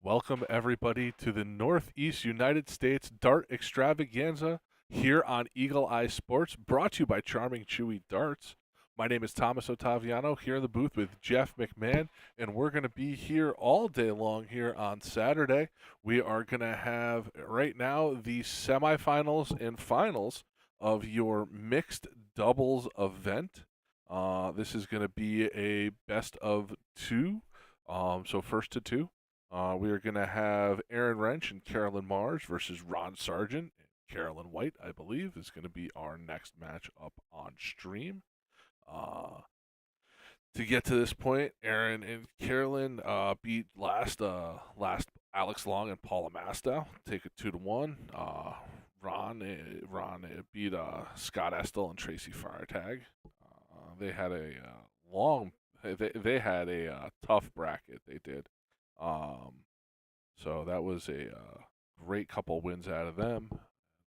Welcome, everybody, to the Northeast United States Dart Extravaganza here on Eagle Eye Sports, brought to you by Charmin Chewie Darts. My name is Thomas Ottaviano, here in the booth with Jeff McMahon, and we're going to be here all day long here on Saturday. We are going to have, right now, the semifinals and finals of your mixed doubles event. This is going to be a best of two, so first to two. We are going to have Aaron Wrench and Carolyn Mars versus Ron Sargent and Carolyn White, I believe, is going to be our next match up on stream. To get to this point, Aaron and Carolyn beat last Alex Long and Paula Mastow. Take it 2-1. Ron beat Scott Estel and Tracy Firetag. They had a they had a tough bracket. They did. So that was a great couple wins out of them.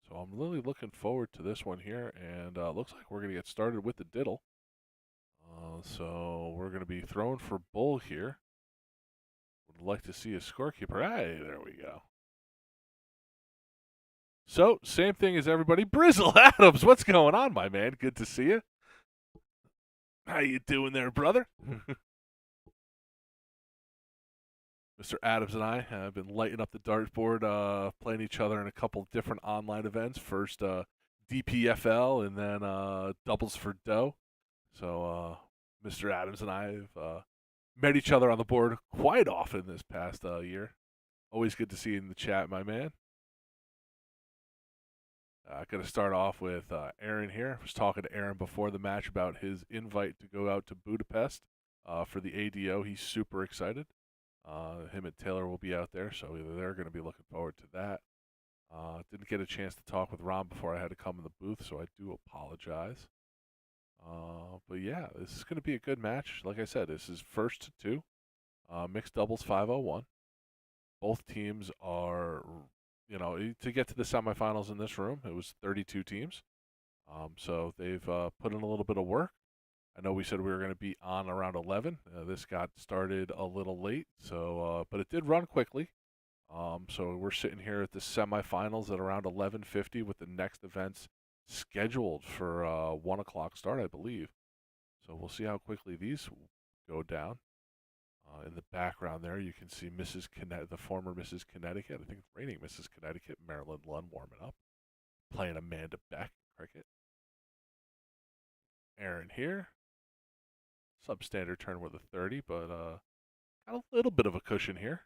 So I'm really looking forward to this one here, and looks like we're going to get started with the diddle. So we're going to be throwing for bull here. Would like to see a scorekeeper. Hey, there we go. So, same thing as everybody. Brizzle Adams, what's going on, my man? Good to see you. How you doing there, brother? Mr. Adams and I have been lighting up the dartboard, playing each other in a couple different online events. First, DPFL, and then doubles for dough. So, Mr. Adams and I have met each other on the board quite often this past year. Always good to see you in the chat, my man. Going to start off with Aaron here. I was talking to Aaron before the match about his invite to go out to Budapest for the ADO. He's super excited. Him and Taylor will be out there, so they're going to be looking forward to that. Didn't get a chance to talk with Ron before I had to come in the booth, so I do apologize. But yeah, this is going to be a good match. Like I said, this is first to two. Mixed doubles 501. Both teams are, to get to the semifinals in this room, it was 32 teams. So they've put in a little bit of work. I know we said we were going to be on around 11. This got started a little late, so but it did run quickly. So we're sitting here at the semifinals at around 11:50 with the next events scheduled for 1 o'clock start, I believe. So we'll see how quickly these go down. In the background there, you can see the former Mrs. Connecticut, I think reigning Mrs. Connecticut, Marilyn Lund warming up, playing Amanda Beck cricket. Aaron here. Substandard turn with a 30, but got a little bit of a cushion here.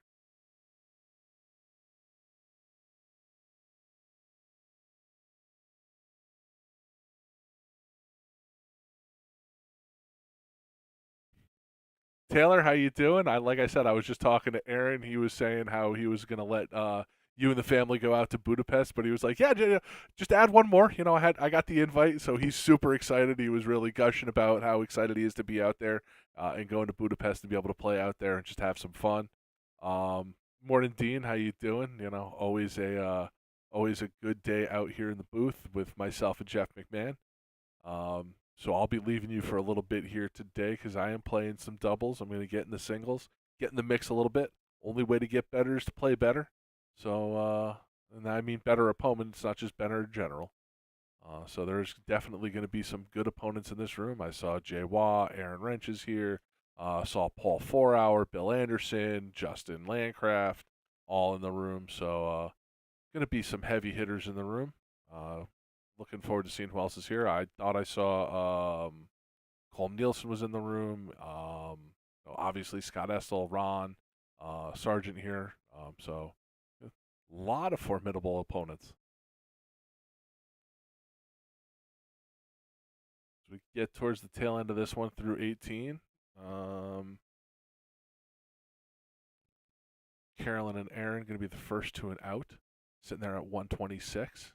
Taylor, how you doing? Like I said, I was just talking to Aaron. He was saying how he was going to let you and the family go out to Budapest, but he was like, "Yeah, just add one more." I got the invite, so he's super excited. He was really gushing about how excited he is to be out there and going to Budapest and be able to play out there and just have some fun. Morning, Dean. How you doing? Always a good day out here in the booth with myself and Jeff McMahon. So I'll be leaving you for a little bit here today because I am playing some doubles. I'm going to get in the singles, get in the mix a little bit. Only way to get better is to play better. So, and I mean better opponents, not just better in general. So there's definitely going to be some good opponents in this room. I saw Jay Waugh, Aaron Wrench is here. Saw Paul 4-Hour, Bill Anderson, Justin Landcraft, all in the room. So going to be some heavy hitters in the room. Looking forward to seeing who else is here. I thought I saw Colm Nielsen was in the room. Obviously Scott Estel, Ron, Sargent here. So a lot of formidable opponents. As we get towards the tail end of this one through 18. Carolyn and Aaron going to be the first to and out, sitting there at 126.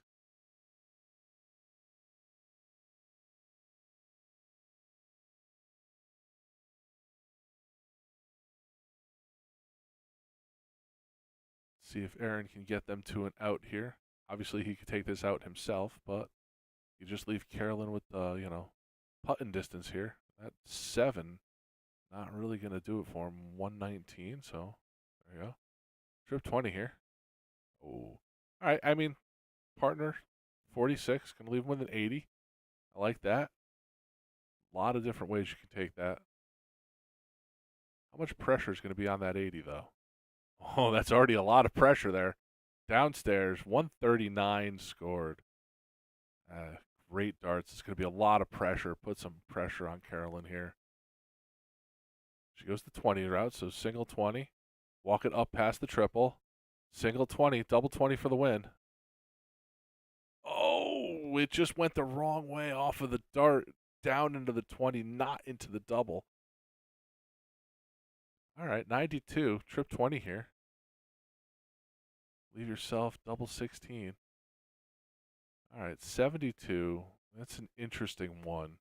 See if Aaron can get them to an out here. Obviously, he could take this out himself, but you just leave Carolyn with putting distance here. That 7, not really going to do it for him. 119, so there you go. Trip 20 here. Oh. All right. I mean, partner 46. Going to leave him with an 80. I like that. A lot of different ways you can take that. How much pressure is going to be on that 80, though? Oh, that's already a lot of pressure there. Downstairs, 139 scored. Great darts. It's going to be a lot of pressure. Put some pressure on Carolyn here. She goes the 20 route, so single 20. Walk it up past the triple. Single 20, double 20 for the win. Oh, it just went the wrong way off of the dart, down into the 20, not into the double. All right, 92, trip 20 here. Leave yourself double 16. All right, 72. That's an interesting one.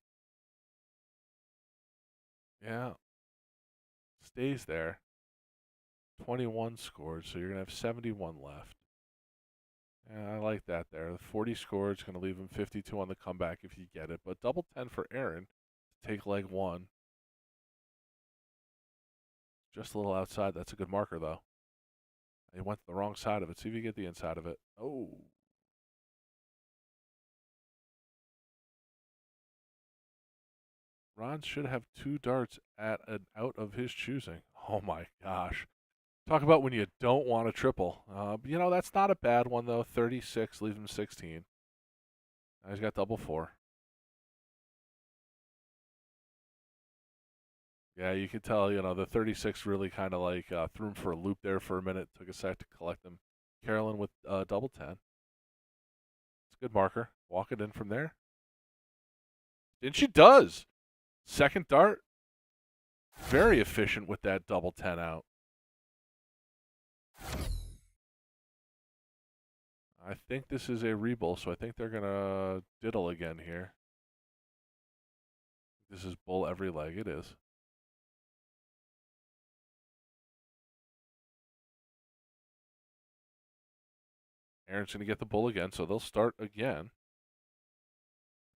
Yeah, stays there. 21 scored, so you're going to have 71 left. Yeah, I like that there. The 40 scored is going to leave him 52 on the comeback if you get it. But double 10 for Aaron to take leg one. Just a little outside. That's a good marker, though. He went to the wrong side of it. See if you get the inside of it. Oh. Ron should have 2 darts at an out of his choosing. Oh, my gosh. Talk about when you don't want a triple. You know, that's not a bad one, though. 36, leaves him 16. Now he's got double 4. Yeah, you can tell, you know, the 36 really kind of like threw him for a loop there for a minute. Took a sec to collect them. Carolyn with double 10. It's a good marker. Walk it in from there. And she does. Second dart. Very efficient with that double 10 out. I think this is a rebull, so I think they're going to diddle again here. This is bull every leg. It is. Aaron's going to get the bull again, so they'll start again.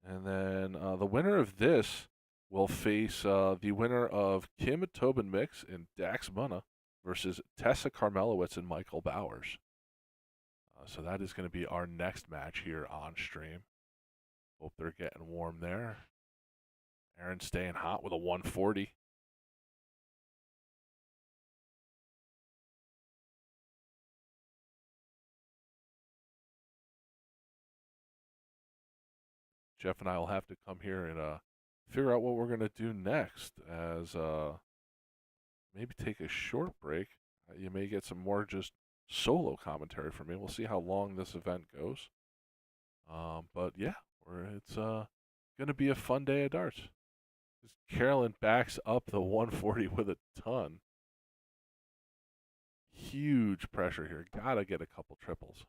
And then the winner of this will face the winner of Kim Tobin Mix and Dax Munna versus Tessa Karmelowitz and Michael Bowers. So that is going to be our next match here on stream. Hope they're getting warm there. Aaron staying hot with a 140. Jeff and I will have to come here and figure out what we're going to do next, as maybe take a short break. You may get some more just solo commentary from me. We'll see how long this event goes. But yeah, it's going to be a fun day of darts. Carolyn backs up the 140 with a ton. Huge pressure here. Gotta get a couple triples.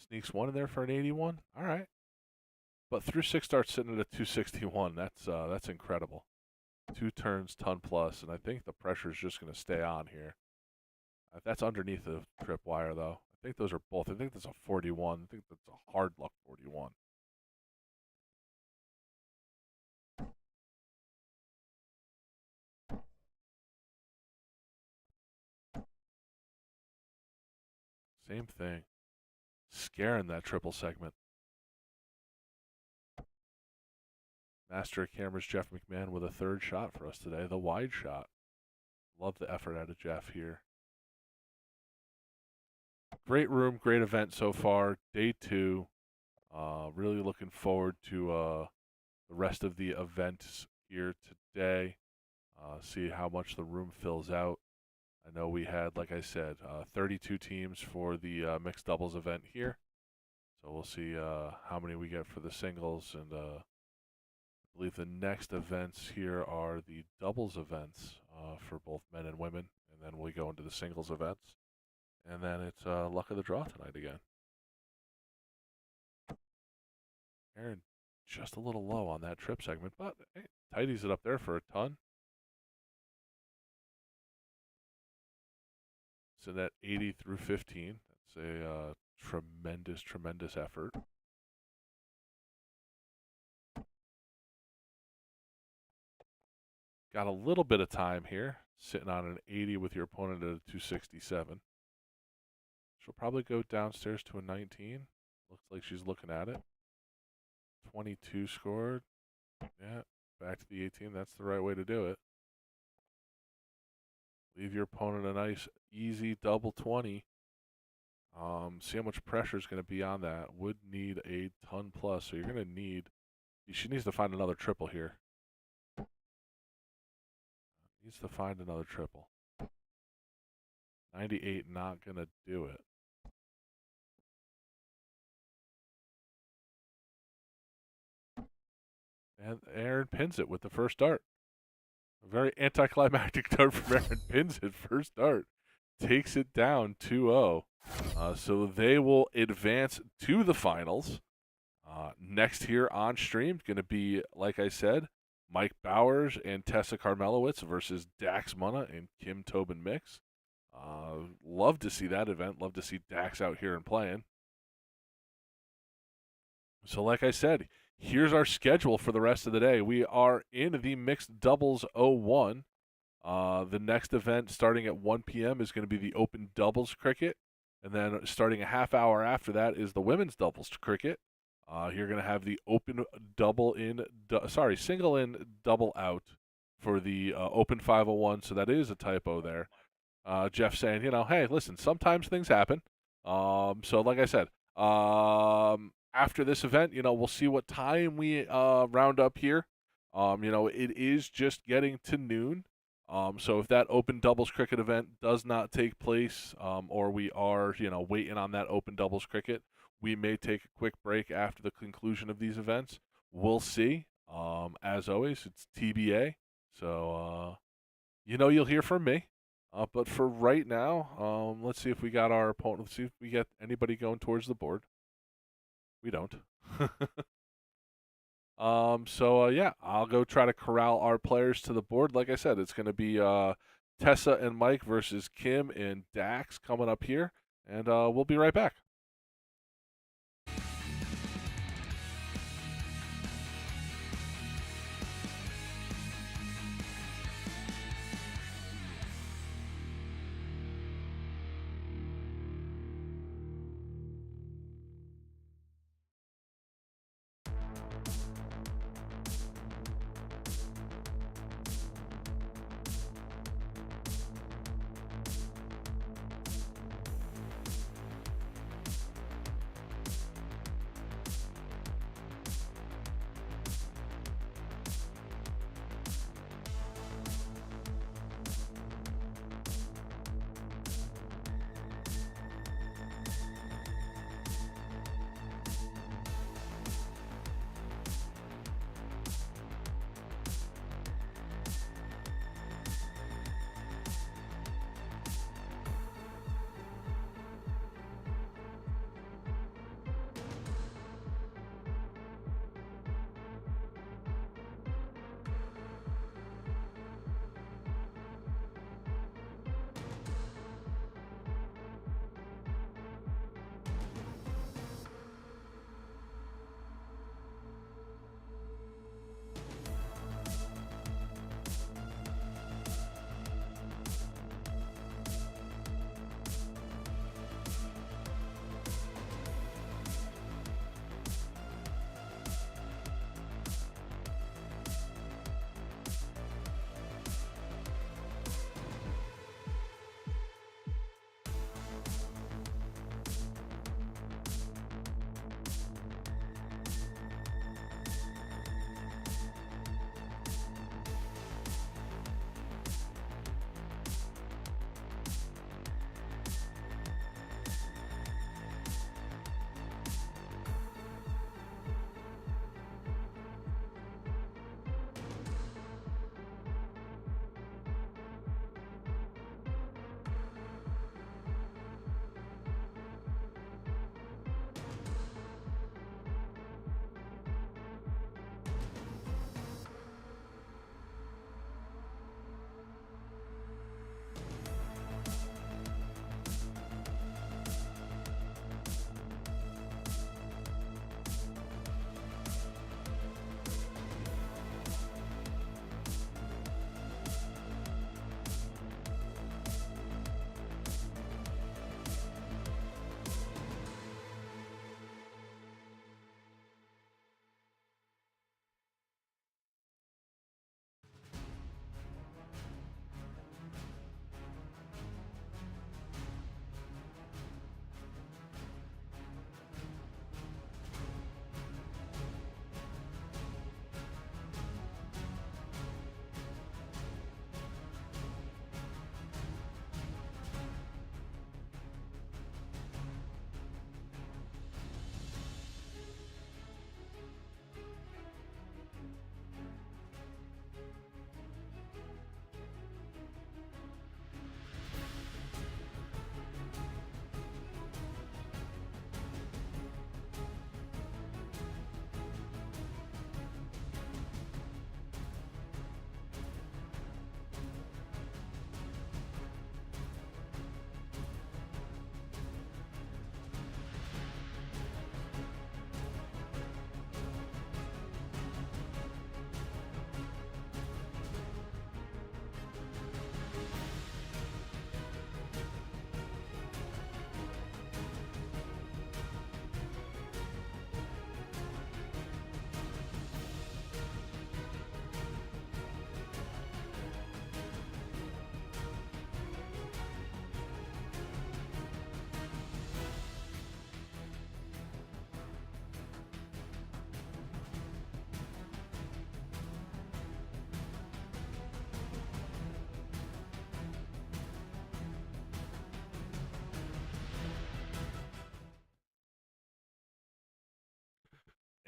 Sneaks one in there for an 81. All right. But through 6 darts sitting at a 261. That's incredible. 2 turns, ton plus, and I think the pressure is just going to stay on here. That's underneath the trip wire, though. I think those are both. I think that's a 41. I think that's a hard luck 41. Same thing. Scaring that triple segment. Master of cameras Jeff McMahon with a 3rd shot for us today, the wide shot. Love the effort out of Jeff here. Great room, great event so far. Day 2. Really looking forward to the rest of the events here today. See how much the room fills out. I know we had, like I said, 32 teams for the mixed doubles event here. So we'll see how many we get for the singles. And I believe the next events here are the doubles events for both men and women. And then we go into the singles events. And then it's luck of the draw tonight again. Aaron just a little low on that trip segment, but hey, tidies it up there for a ton. So that 80 through 15. That's a tremendous, tremendous effort. got a little bit of time here, sitting on an 80 with your opponent at a 267. She'll probably go downstairs to a 19. Looks like she's looking at it. 22 scored. Yeah, back to the 18. That's the right way to do it. Leave your opponent a nice, easy double 20. See how much pressure is going to be on that. Would need a ton plus, so you're going to need. She needs to find another triple here. Needs to find another triple. 98, not going to do it. And Aaron pins it with the first dart. A very anticlimactic dart from Aaron. Pins it first dart. Takes it down 2-0. So they will advance to the finals. Next here on stream, going to be, like I said, Mike Bowers and Tessa Karmelowitz versus Dax Munna and Kim Tobin Mix. Love to see that event. Love to see Dax out here and playing. So like I said, here's our schedule for the rest of the day. We are in the mixed doubles 01. The next event starting at 1 p.m. is going to be the open doubles cricket. And then starting a half hour after that is the women's doubles cricket. You're going to have the open single in, double out for the open 501. So that is a typo there. Jeff saying, hey, listen, sometimes things happen. So like I said, after this event, we'll see what time we round up here. It is just getting to noon. So if that open doubles cricket event does not take place, or we are, waiting on that open doubles cricket, we may take a quick break after the conclusion of these events. We'll see. As always, it's TBA. So, you'll hear from me. But for right now, let's see if we got our opponent. Let's see if we get anybody going towards the board. We don't. Yeah, I'll go try to corral our players to the board. Like I said, it's going to be Tessa and Mike versus Kim and Dax coming up here, and we'll be right back.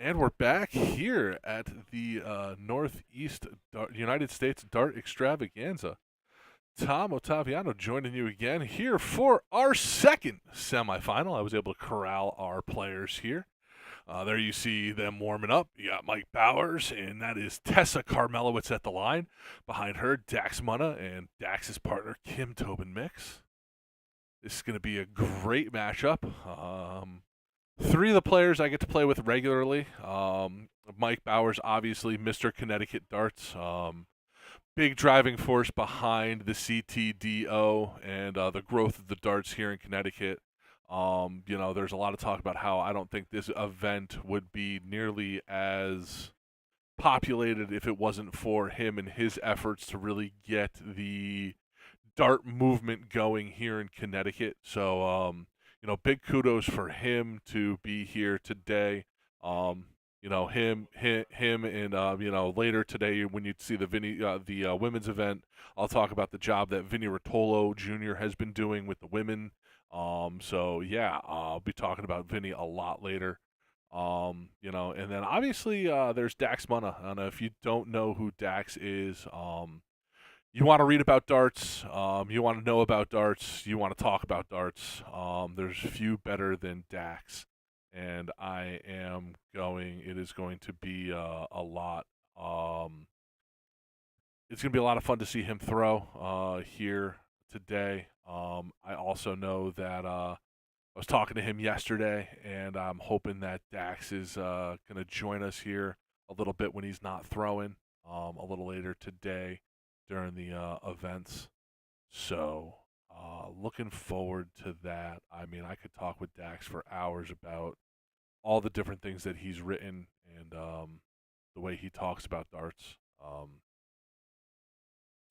And we're back here at the United States Dart Extravaganza. Tom Ottaviano joining you again here for our second semifinal. I was able to corral our players here. There you see them warming up. You got Mike Bowers, and that is Tessa Carmelowitz at the line. Behind her, Dax Munna and Dax's partner, Kim Tobin Mix. This is going to be a great matchup. Three of the players I get to play with regularly. Mike Bowers, obviously, Mr. Connecticut Darts. Big driving force behind the CTDO and the growth of the darts here in Connecticut. There's a lot of talk about how I don't think this event would be nearly as populated if it wasn't for him and his efforts to really get the dart movement going here in Connecticut. So, big kudos for him to be here today. Him, and later today when you see the women's event, I'll talk about the job that Vinny Rotolo Jr. has been doing with the women. I'll be talking about Vinny a lot later. And then obviously there's Dax Munna. And if you don't know who Dax is, you want to read about darts, you want to know about darts, you want to talk about darts. There's few better than Dax. And it is going to be a lot. It's going to be a lot of fun to see him throw here today. I also know that I was talking to him yesterday, and I'm hoping that Dax is going to join us here a little bit when he's not throwing a little later today during the events. So looking forward to that. I mean, I could talk with Dax for hours about all the different things that he's written and the way he talks about darts.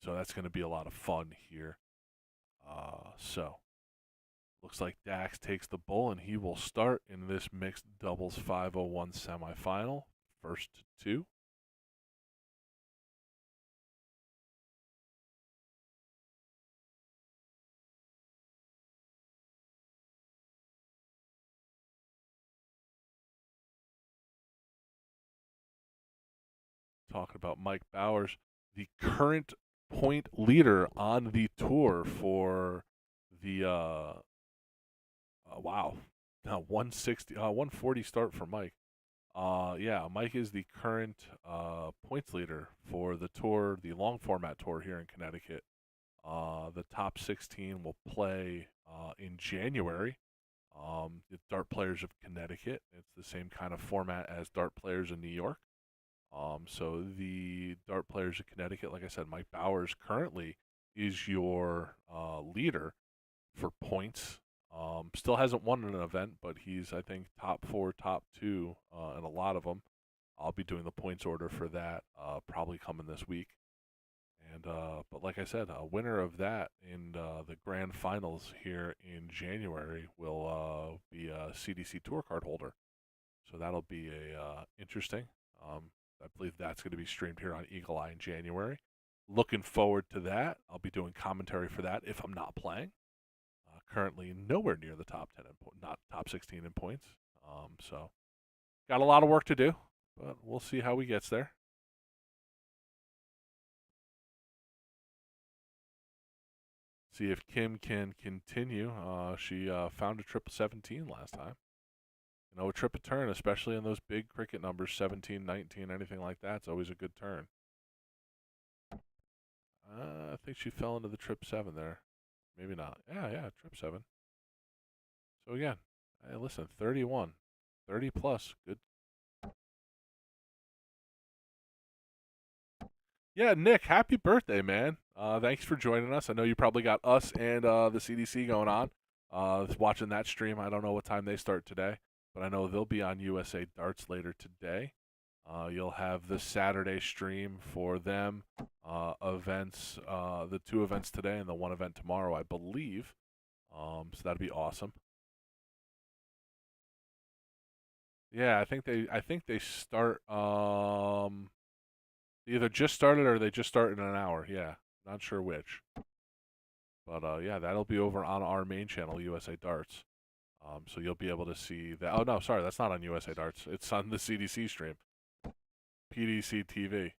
So that's going to be a lot of fun here. Looks like Dax takes the bull, and he will start in this mixed doubles 501 semifinal. First two. Talking about Mike Bowers, the current point leader on the tour for the 140 start for Mike. Mike is the current points leader for the tour, the long format tour here in Connecticut. The top 16 will play in January. The Dart Players of Connecticut. It's the same kind of format as Dart Players in New York. So the Dart Players of Connecticut, like I said, Mike Bowers currently is your leader for points. Still hasn't won an event, but he's, I think, top 4, top 2 in a lot of them. I'll be doing the points order for that probably coming this week. And but like I said, a winner of that in the grand finals here in January will be a CDC tour card holder. So that'll be interesting. I believe that's going to be streamed here on Eagle Eye in January. Looking forward to that. I'll be doing commentary for that if I'm not playing. Currently nowhere near the top 10, not top 16 in points. So got a lot of work to do, but we'll see how he gets there. See if Kim can continue. She found a triple 17 last time. A trip turn, especially in those big cricket numbers, 17, 19, anything like that, it's always a good turn. I think she fell into the trip 7 there. Maybe not. Yeah, trip 7. So again, hey, listen, 31, 30 plus, good. Yeah, Nick, happy birthday, man. Thanks for joining us. I know you probably got us and the CDC going on. Watching that stream. I don't know what time they start today, but I know they'll be on USA Darts later today. You'll have the Saturday stream for them, events, the 2 events today and the 1 event tomorrow, I believe. So that'd be awesome. Yeah, I think they start either just started or they just start in an hour. Yeah, not sure which. But yeah, that'll be over on our main channel, USA Darts. So you'll be able to see that. Oh no, sorry, that's not on USA Darts. It's on the CDC stream, PDC TV.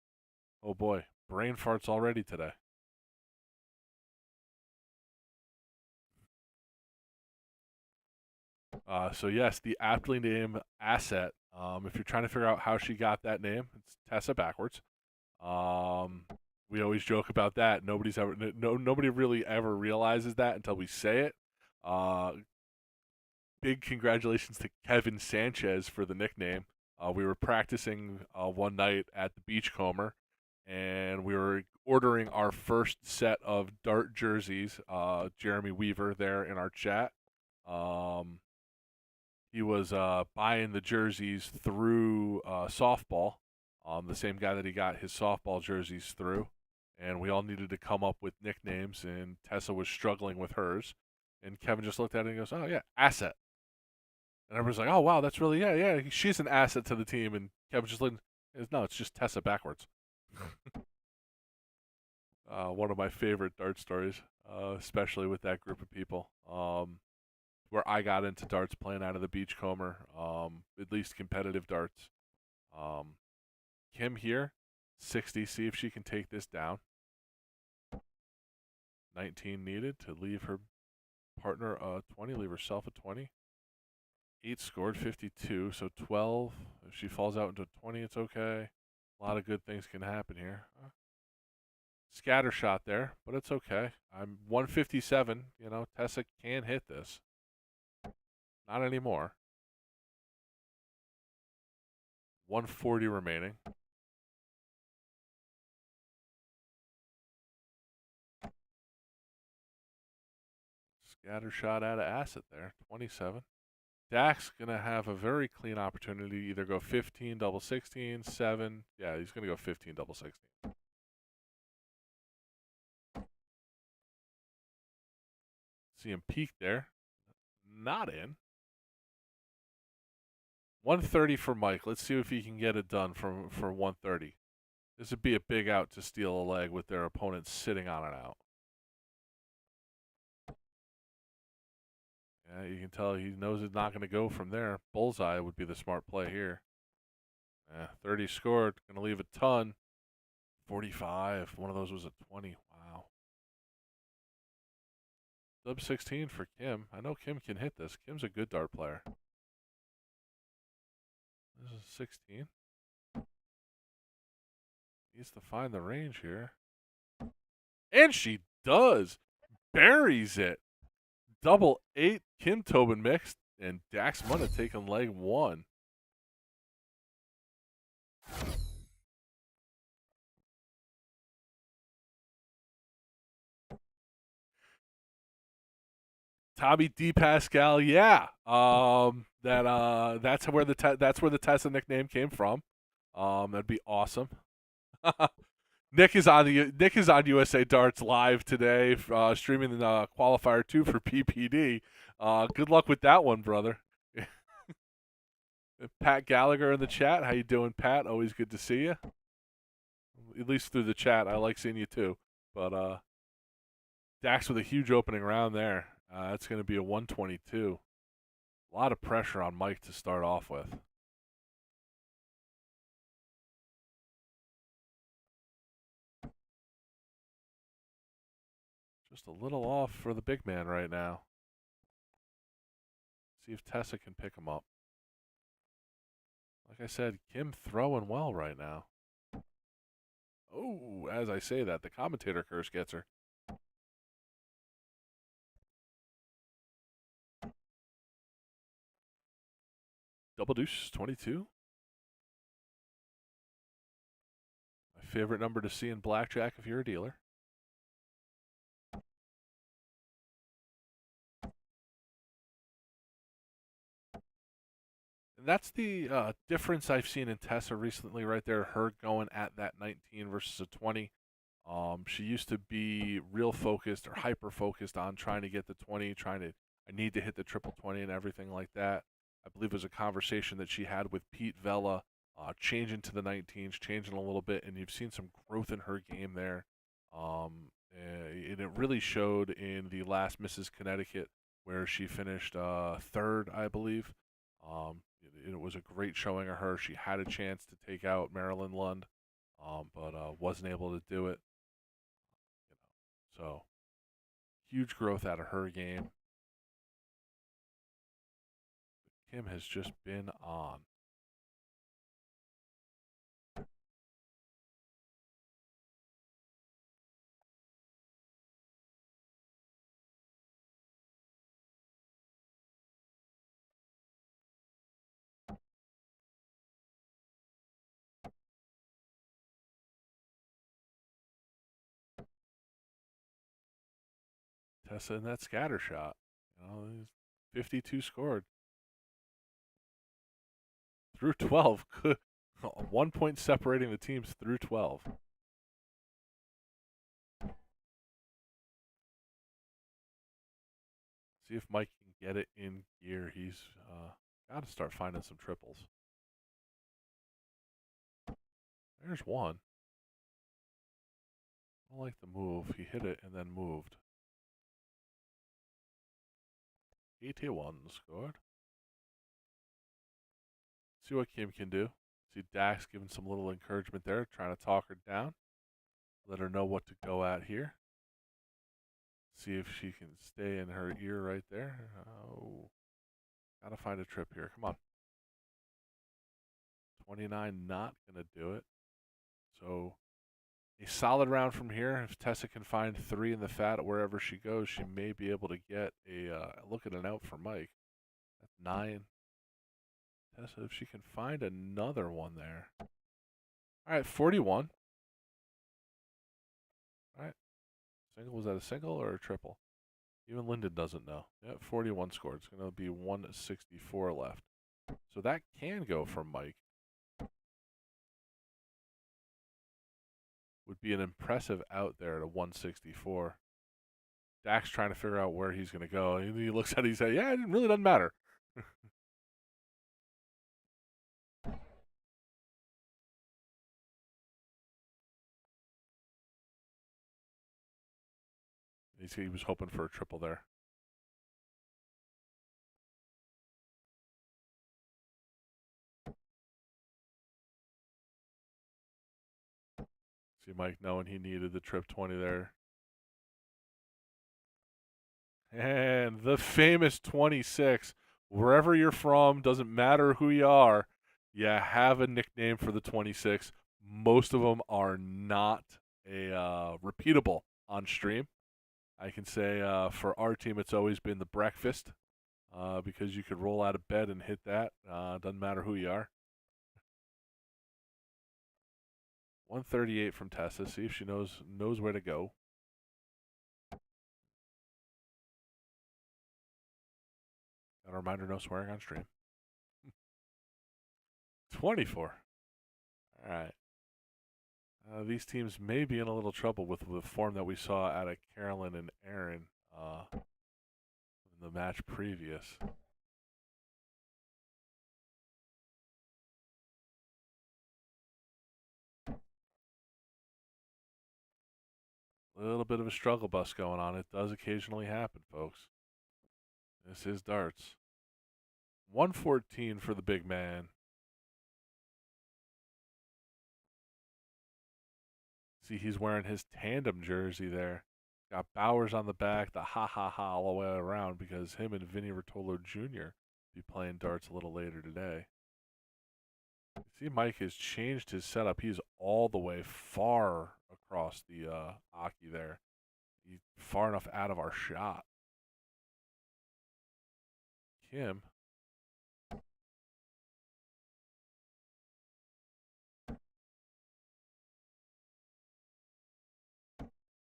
Oh boy, brain farts already today. So yes, the aptly named asset. If you're trying to figure out how she got that name, it's Tessa backwards. Um, we always joke about that. Nobody really ever realizes that until we say it. Uh, Big congratulations to Kevin Sanchez for the nickname. We were practicing one night at the Beachcomber, and we were ordering our first set of dart jerseys. Jeremy Weaver there in our chat. Um, he was buying the jerseys through softball, the same guy that he got his softball jerseys through. And we all needed to come up with nicknames, and Tessa was struggling with hers. And Kevin just looked at it and goes, "Oh, yeah, asset." And everyone's like, "Oh, wow, that's really, yeah, she's an asset to the team." And Kevin just looked, "No, it's just Tessa backwards." One of my favorite dart stories, especially with that group of people. Where I got into darts playing out of the Beachcomber, at least competitive darts. Kim here, 60. See if she can take this down. 19 needed to leave her partner a 20, leave herself a 20. 8 scored, 52, so 12. If she falls out into 20, it's okay. A lot of good things can happen here. Scatter shot there, but it's okay. I'm 157. Tessa can hit this. Not anymore. 140 remaining. Scatter shot out of asset there. 27. Dak's going to have a very clean opportunity to either go 15, double 16, 7. Yeah, he's going to go 15, double 16. See him peek there. Not in. 130 for Mike. Let's see if he can get it done for 130. This would be a big out to steal a leg with their opponent sitting on an out. Yeah, you can tell he knows it's not going to go from there. Bullseye would be the smart play here. 30 scored. Going to leave a ton. 45. One of those was a 20. Wow. Sub 16 for Kim. I know Kim can hit this. Kim's a good dart player. This is 16. Needs to find the range here. And she does. Buries it. Double 8. Kim Tobin mixed. And Dax Munna taking leg 1. Tommy D. Pascal, yeah. That's where the Tessa nickname came from. That'd be awesome. Nick is on USA Darts live today, streaming the qualifier 2 for PPD. Good luck with that one, brother. Pat Gallagher in the chat. How you doing, Pat? Always good to see you. At least through the chat. I like seeing you too. But Dax with a huge opening round there. That's going to be a 122. A lot of pressure on Mike to start off with. Just a little off for the big man right now. See if Tessa can pick him up. Like I said, Kim throwing well right now. Oh, as I say that, the commentator curse gets her. Double deuce, 22. My favorite number to see in blackjack if you're a dealer. And that's the difference I've seen in Tessa recently right there, her going at that 19 versus a 20. She used to be real focused or hyper focused on trying to get the 20, I need to hit the triple 20 and everything like that. I believe it was a conversation that she had with Pete Vela, changing to the 19s, changing a little bit, and you've seen some growth in her game there. And it really showed in the last Mrs. Connecticut where she finished third, I believe. It was a great showing of her. She had a chance to take out Marilyn Lund, but wasn't able to do it. So huge growth out of her game. Kim has just been on. Tessa in that scatter shot. 52 scored. Through 12. 1 point separating the teams through 12. See if Mike can get it in gear. He's got to start finding some triples. There's one. I don't like the move. He hit it and then moved. 81 scored. See what Kim can do. See Dax giving some little encouragement there, trying to talk her down. Let her know what to go at here. See if she can stay in her ear right there. Oh, gotta find a trip here. Come on. 29 not gonna do it. So a solid round from here. If Tessa can find 3 in the fat wherever she goes, she may be able to get a look at an out for Mike. That's 9. Tessa, if she can find another one there. All right, 41. All right. Single, was that a single or a triple? Even Lyndon doesn't know. Yeah, 41 scored. It's going to be 164 left. So that can go for Mike. Would be an impressive out there at a 164. Dax trying to figure out where he's going to go. And he looks at it and says, yeah, it really doesn't matter. He was hoping for a triple there. See Mike knowing he needed the trip 20 there. And the famous 26. Wherever you're from, doesn't matter who you are, you have a nickname for the 26. Most of them are not repeatable on stream. I can say for our team, it's always been the breakfast because you could roll out of bed and hit that. Doesn't matter who you are. 138 from Tessa. See if she knows where to go. Got a reminder, no swearing on stream. 24. All right. These teams may be in a little trouble with the form that we saw out of Carolyn and Aaron in the match previous. A little bit of a struggle bus going on. It does occasionally happen, folks. This is darts. 114 for the big man. See, he's wearing his tandem jersey there. Got Bowers on the back, the ha all the way around because him and Vinny Rotolo Jr. be playing darts a little later today. See, Mike has changed his setup. He's all the way far across the Aki there. He's far enough out of our shot. Kim.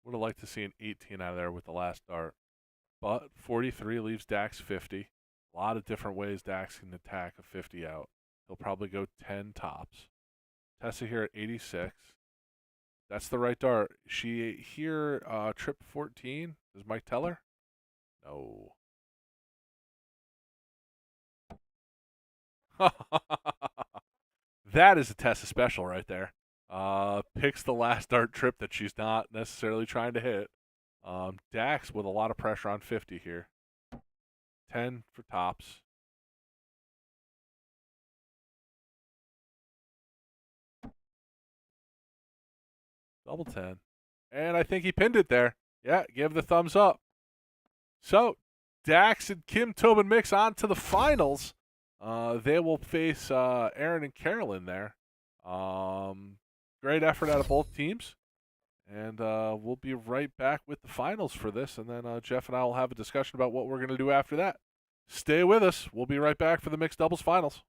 Would have liked to see an 18 out of there with the last dart. But 43 leaves Dax 50. A lot of different ways Dax can attack a 50 out. He'll probably go 10 tops. Tessa here at 86. That's the right dart. She here trip 14. Does Mike tell her? No. That is a Tessa special right there. Picks the last dart trip that she's not necessarily trying to hit. Dax with a lot of pressure on 50 here. 10 for tops. Double 10. And I think he pinned it there. Yeah, give the thumbs up. So, Dax and Kim Tobin Mix on to the finals. They will face Aaron and Carolyn there. Great effort out of both teams. And we'll be right back with the finals for this. And then Jeff and I will have a discussion about what we're going to do after that. Stay with us. We'll be right back for the mixed doubles finals.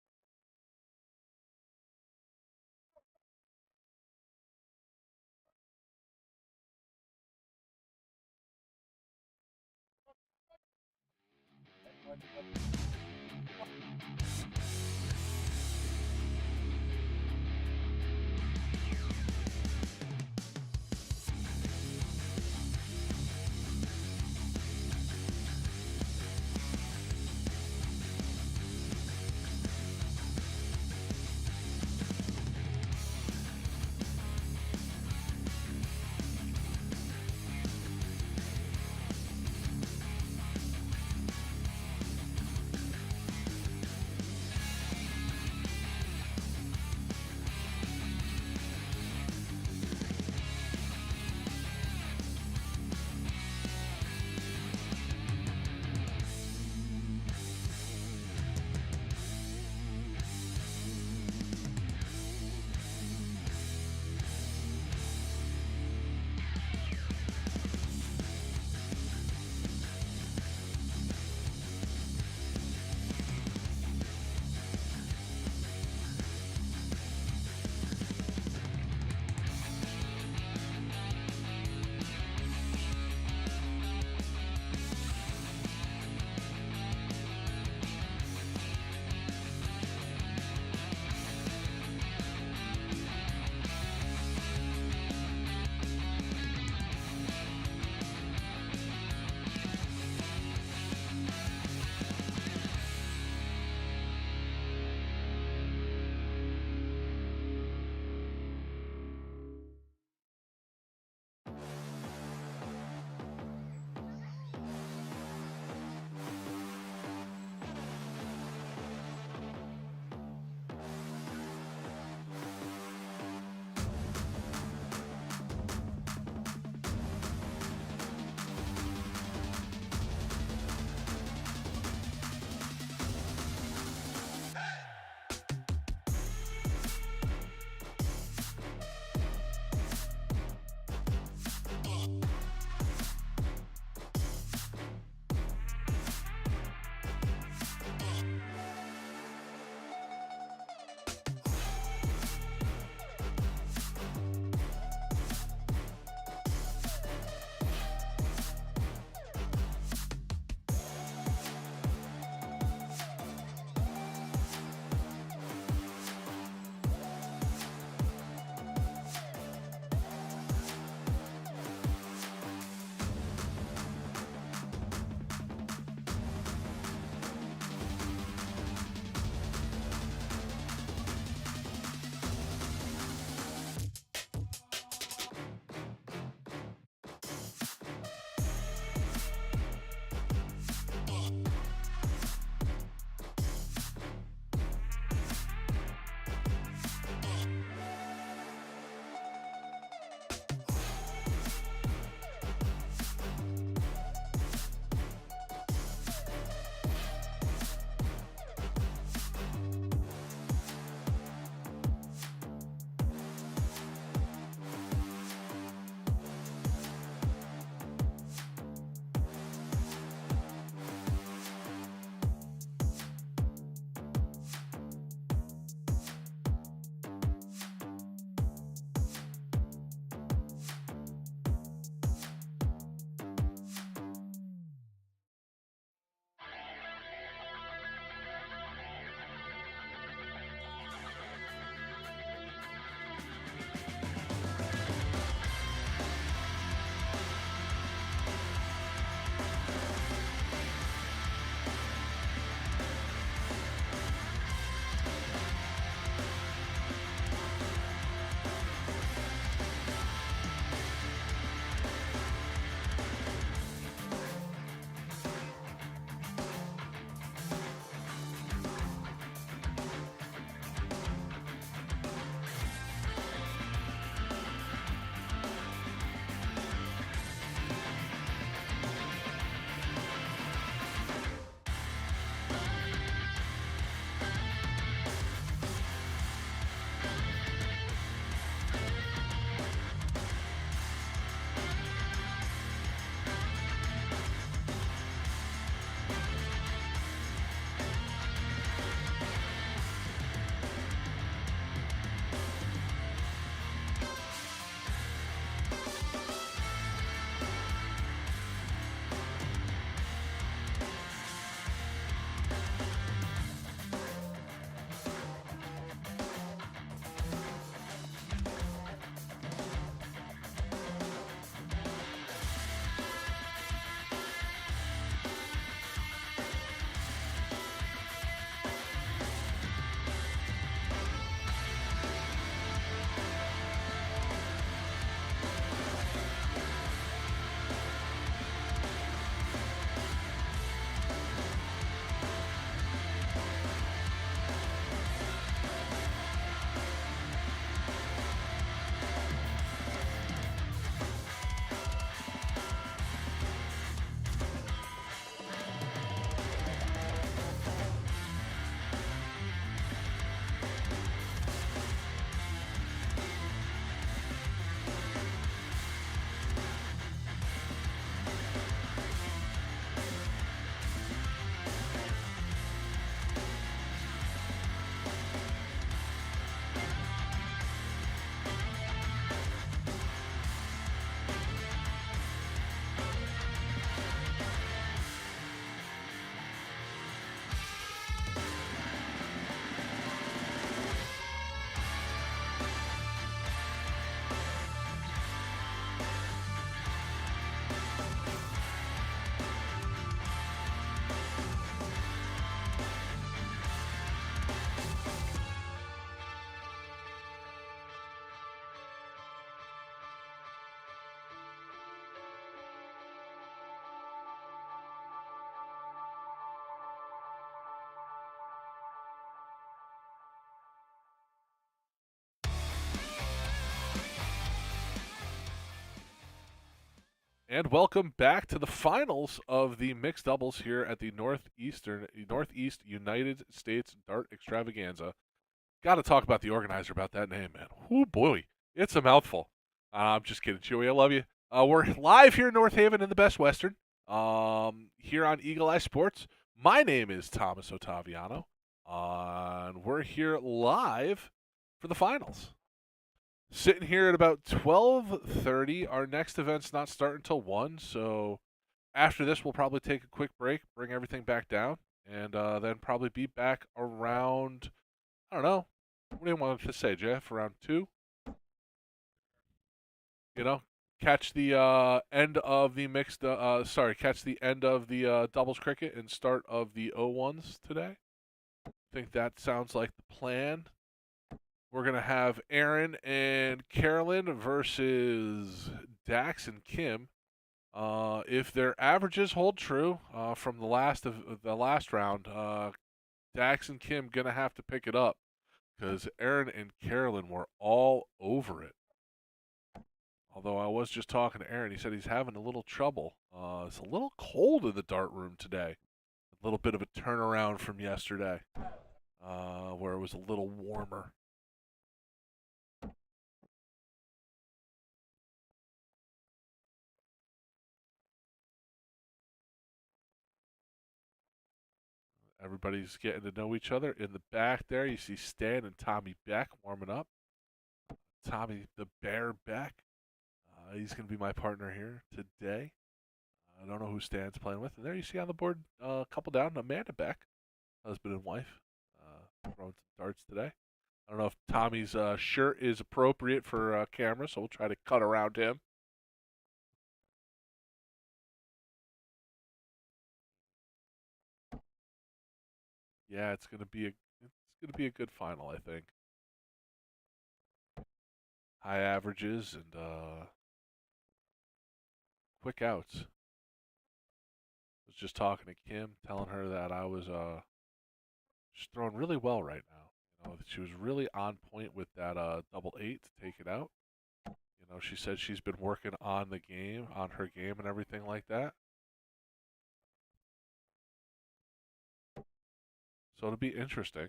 And welcome back to the finals of the mixed doubles here at the Northeast United States Dart Extravaganza. Got to talk about the organizer about that name, man. Oh boy, it's a mouthful. I'm just kidding, Chewie. I love you. We're live here in North Haven in the Best Western. Here on Eagle Eye Sports. My name is Thomas Ottaviano, and we're here live for the finals. Sitting here at about 12:30. Our next event's not starting until 1, so after this we'll probably take a quick break, bring everything back down, and then probably be back around, I don't know, what do you want to say, Jeff? Around 2? You know, catch the end of the catch the end of the doubles cricket and start of the O1s today. I think that sounds like the plan. We're going to have Aaron and Carolyn versus Dax and Kim. If their averages hold true from the last round, Dax and Kim going to have to pick it up because Aaron and Carolyn were all over it. Although I was just talking to Aaron, he said he's having a little trouble. It's a little cold in the dart room today. A little bit of a turnaround from yesterday, where it was a little warmer. Everybody's getting to know each other. In the back there, you see Stan and Tommy Beck warming up. Tommy the Bear Beck. He's going to be my partner here today. I don't know who Stan's playing with. And there you see on the board, a couple down, Amanda Beck, husband and wife, throwing some darts today. I don't know if Tommy's shirt is appropriate for camera, so we'll try to cut around him. Yeah, it's gonna be a good final, I think. High averages and quick outs. I was just talking to Kim, telling her that I was just throwing really well right now. She was really on point with that double eight to take it out. She said she's been working on the game, on her game and everything like that. So it'll be interesting.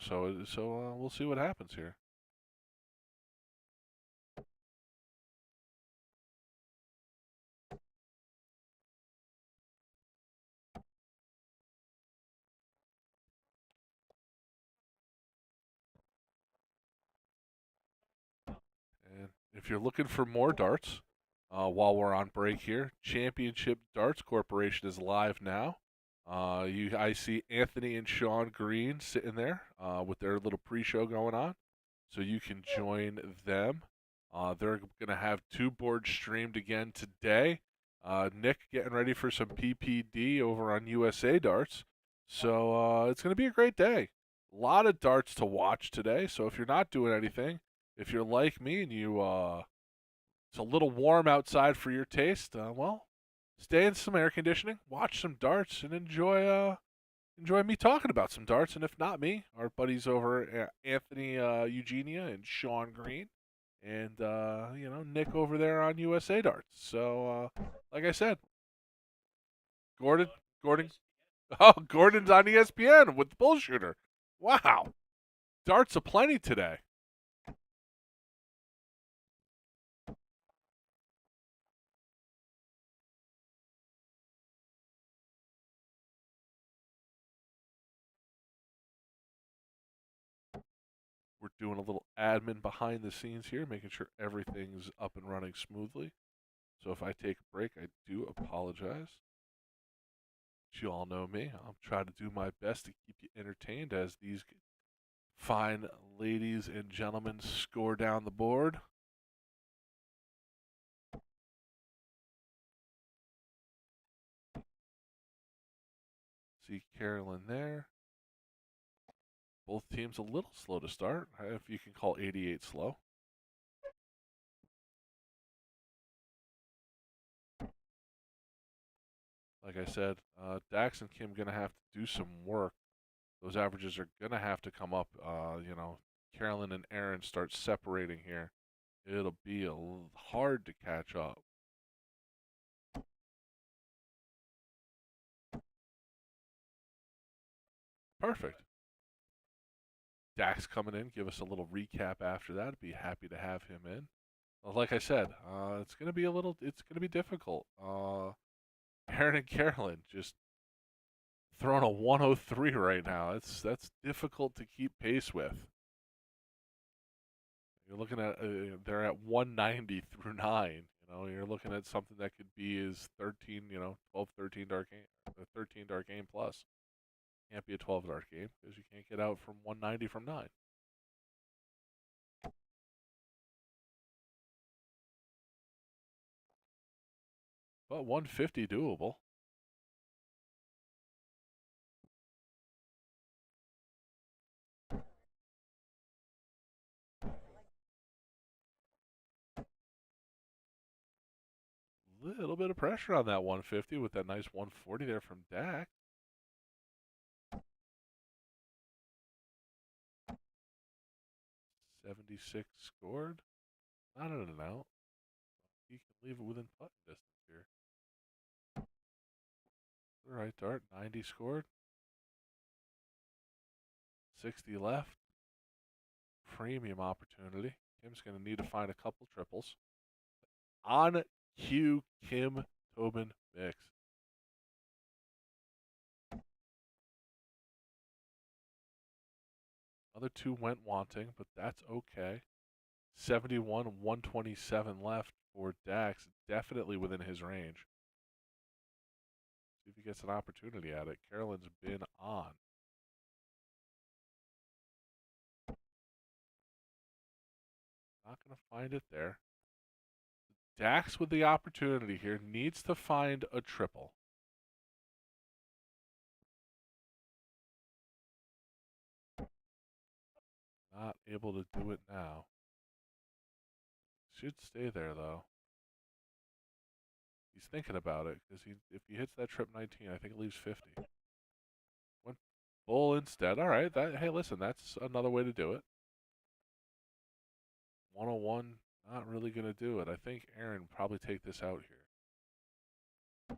So we'll see what happens here. And if you're looking for more darts, while we're on break here, Championship Darts Corporation is live now. I see Anthony and Sean Green sitting there with their little pre-show going on, so you can join them. They're going to have 2 boards streamed again today. Nick getting ready for some PPD over on USA Darts. So it's going to be a great day. A lot of darts to watch today. So if you're not doing anything, if you're like me and it's a little warm outside for your taste, well, stay in some air conditioning, watch some darts, and enjoy me talking about some darts. And if not me, our buddies over Anthony Eugenia and Sean Green, and Nick over there on USA Darts. So like I said, Gordon, Gordon, oh, Gordon's on ESPN with the bullshooter. Wow, darts aplenty today. We're doing a little admin behind the scenes here, making sure everything's up and running smoothly. So if I take a break, I do apologize. You all know me. I'll try to do my best to keep you entertained as these fine ladies and gentlemen score down the board. See Carolyn there. Both teams a little slow to start, if you can call 88 slow. Like I said, Dax and Kim going to have to do some work. Those averages are going to have to come up. Carolyn and Aaron start separating here. It'll be hard to catch up. Perfect. Dax coming in, give us a little recap after that. I'd be happy to have him in. Well, like I said, it's gonna be it's gonna be difficult. Aaron and Carolyn just throwing a 103 right now. That's difficult to keep pace with. You're looking at they're at 190 through 9. You're looking at something that could be as 13, 12, 13 dart game, a 13 dart game plus. Can't be a 12 dart game because you can't get out from 190 from 9. But 150 doable. Little bit of pressure on that 150 with that nice 140 there from Dak. 76 scored. Not in and out. He can leave it within putting distance here. All right, Dart. 90 scored. 60 left. Premium opportunity. Kim's going to need to find a couple triples. On cue, Kim, Tobin, mix. Other two went wanting, but that's okay. 71, 127 left for Dax. Definitely within his range. See if he gets an opportunity at it. Carolyn's been on. Not going to find it there. Dax with the opportunity here needs to find a triple. Not able to do it now. Should stay there though. He's thinking about it because if he hits that trip 19, I think it leaves 50. Went bull instead. All right. Hey, listen, that's another way to do it. 101, not really going to do it. I think Aaron will probably take this out here. To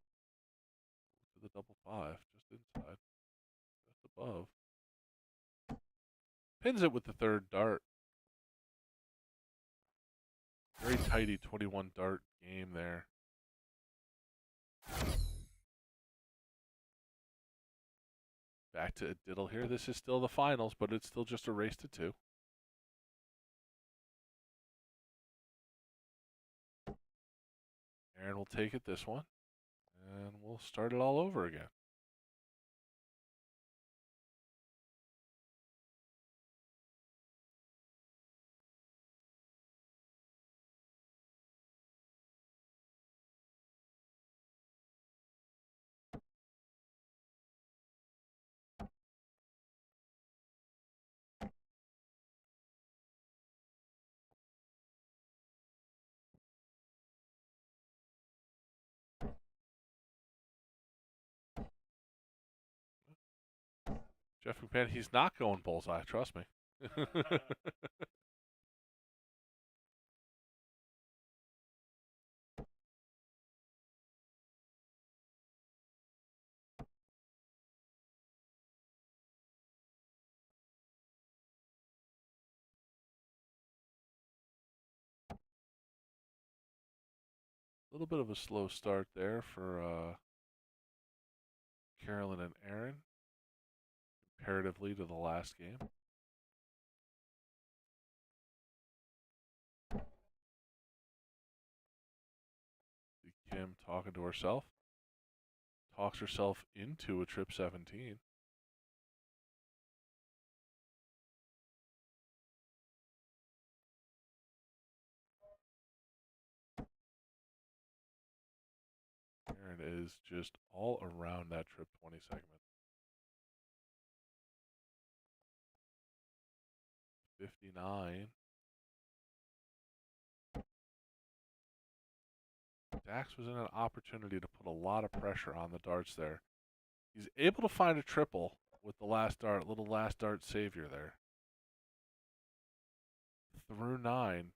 the double 5, just inside, just above. Pins it with the third dart. Very tighty 21 dart game there. Back to a diddle here. This is still the finals, but it's still just a race to 2. Aaron will take it this one, and we'll start it all over again. Jeff McMahon, he's not going bullseye, trust me. A little bit of a slow start there for Carolyn and Aaron, comparatively to the last game. Kim talking to herself. Talks herself into a trip 17. Aaron is just all around that trip 20 segment. 59. Dax was in an opportunity to put a lot of pressure on the darts there. He's able to find a triple with the last dart, little last dart savior there. Through 9,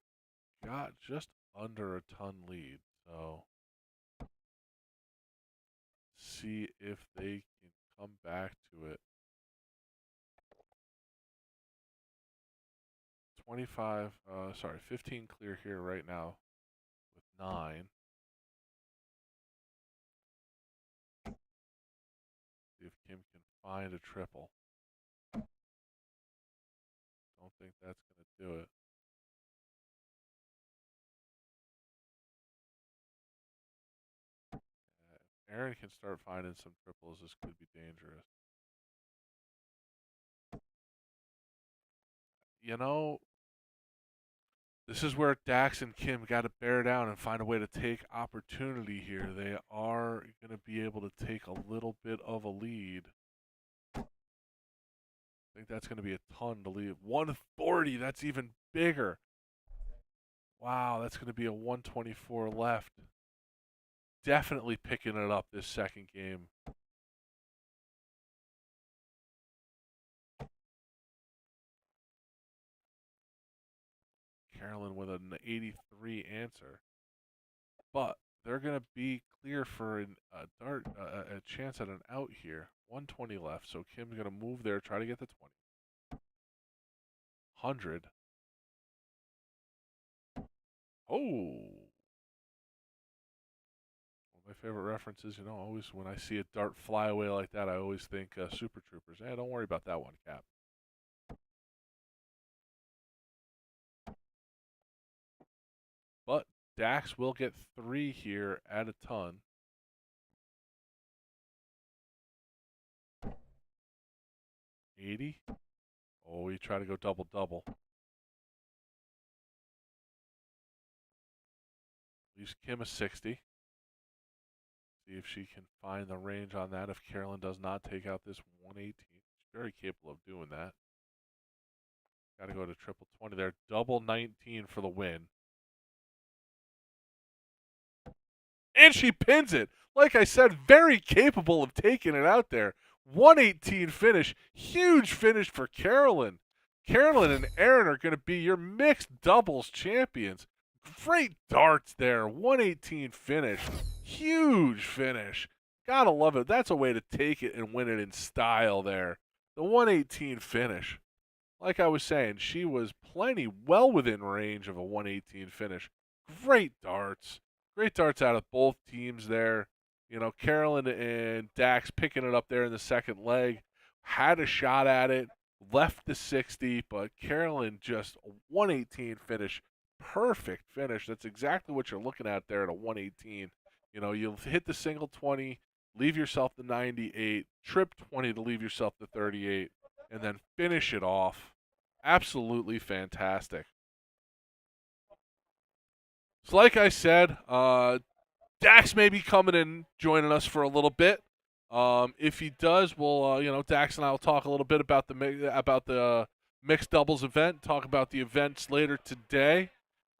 got just under a ton lead. So see if they can come back to it. 15 clear here right now with 9. See if Kim can find a triple. Don't think that's going to do it. If Aaron can start finding some triples, this could be dangerous. You know, this is where Dax and Kim got to bear down and find a way to take opportunity here. They are going to be able to take a little bit of a lead. I think that's going to be a ton to lead. 140, that's even bigger. Wow, that's going to be a 124 left. Definitely picking it up this second game. Carolyn with an 83 answer. But they're going to be clear for a chance at an out here. 120 left, so Kim's going to move there, try to get the 20. 100. Oh! One of my favorite references, always when I see a dart fly away like that, I always think Super Troopers. Hey, don't worry about that one, Cap. But Dax will get 3 here at a ton. 80. Oh, you try to go double-double. Leaves Kim a 60. See if she can find the range on that if Carolyn does not take out this 118. She's very capable of doing that. Got to go to triple 20 there. Double 19 for the win. And she pins it. Like I said, very capable of taking it out there. 118 finish. Huge finish for Carolyn. Carolyn and Aaron are going to be your mixed doubles champions. Great darts there. 118 finish. Huge finish. Gotta love it. That's a way to take it and win it in style there. The 118 finish. Like I was saying, she was plenty well within range of a 118 finish. Great darts. Great darts out of both teams there. Carolyn and Dax picking it up there in the second leg. Had a shot at it. Left the 60, but Carolyn just a 118 finish. Perfect finish. That's exactly what you're looking at there at a 118. You'll hit the single 20, leave yourself the 98, trip 20 to leave yourself the 38, and then finish it off. Absolutely fantastic. So like I said, Dax may be coming in, joining us for a little bit. If he does, we'll, Dax and I will talk a little bit about the mixed doubles event, talk about the events later today.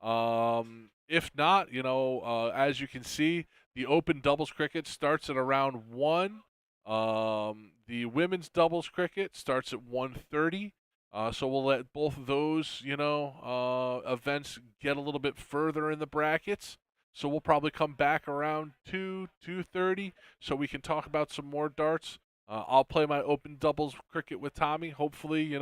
If not, as you can see, the open doubles cricket starts at around 1. The women's doubles cricket starts at 1:30. So we'll let both of those, events get a little bit further in the brackets. So we'll probably come back around 2:30, so we can talk about some more darts. I'll play my open doubles cricket with Tommy. Hopefully,